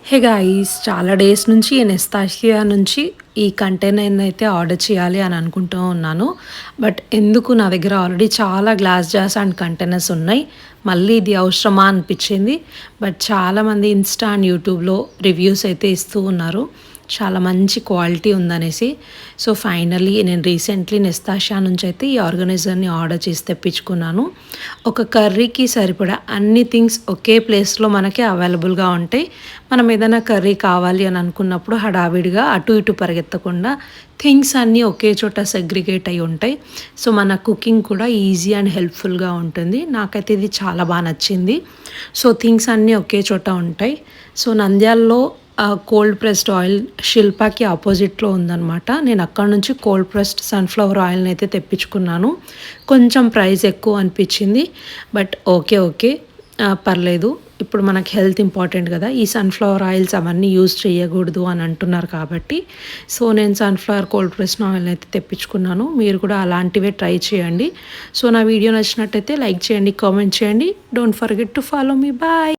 Hey guys, చాలా days నుంచి ఈ నెస్తాషియా నుంచి ఈ కంటైనర్‌ని అయితే ఆర్డర్ చేయాలి అని అనుకుంటూ ఉన్నాను. బట్ ఎందుకు నా దగ్గర ఆల్రెడీ చాలా గ్లాస్ జార్స్ అండ్ కంటైనర్స్ ఉన్నాయి. మళ్ళీ ఇది అవసరమా అనిపించింది. బట్ చాలామంది ఇన్‌స్టా అండ్ యూట్యూబ్‌లో రివ్యూస్ అయితే ఇస్తూ ఉన్నారు. చాలా మంచి క్వాలిటీ ఉందనేసి. సో, ఫైనల్లీ నేను రీసెంట్లీ నెస్తాషియా నుంచి అయితే ఈ ఆర్గనైజర్‌ని ఆర్డర్ చేసి తెప్పించుకున్నాను. ఒక కర్రీకి సరిపడా అన్ని థింగ్స్ ఒకే ప్లేస్‌లో మనకి అవైలబుల్‌గా ఉంటాయి. మనం ఏదైనా కర్రీ కావాలి అని అనుకున్నప్పుడు హడావిడిగా అటు ఇటు పరిగెత్తకుండా థింగ్స్ అన్నీ ఒకే చోట సెగ్రిగేట్ అయి ఉంటాయి. సో, మన కుకింగ్ కూడా ఈజీ అండ్ హెల్ప్‌ఫుల్‌గా ఉంటుంది. నాకైతే ఇది చాలా బాగా నచ్చింది. సో, థింగ్స్ అన్నీ ఒకే చోట ఉంటాయి. సో, నంద్యాలలో కోల్డ్ ప్రెస్డ్ ఆయిల్ శిల్పాకి ఆపోజిట్లో ఉందనమాట. నేను అక్కడ నుంచి కోల్డ్ ప్రెస్డ్ సన్‌ఫ్లవర్ ఆయిల్‌ని అయితే తెప్పించుకున్నాను. కొంచెం ప్రైస్ ఎక్కువ అనిపించింది. But okay. పర్లేదు. ఇప్పుడు మనకి హెల్త్ ఇంపార్టెంట్ కదా! ఈ సన్‌ఫ్లవర్ ఆయిల్స్ అవన్నీ యూజ్ చేయకూడదు అని అంటున్నారు కాబట్టి, సో, నేను సన్‌ఫ్లవర్ కోల్డ్ ప్రెస్డ్ ఆయిల్‌ని అయితే తెప్పించుకున్నాను. మీరు కూడా అలాంటివే ట్రై చేయండి. సో, నా వీడియో నచ్చినట్టయితే లైక్ చేయండి, కామెంట్ చేయండి. Don't forget to follow me. Bye.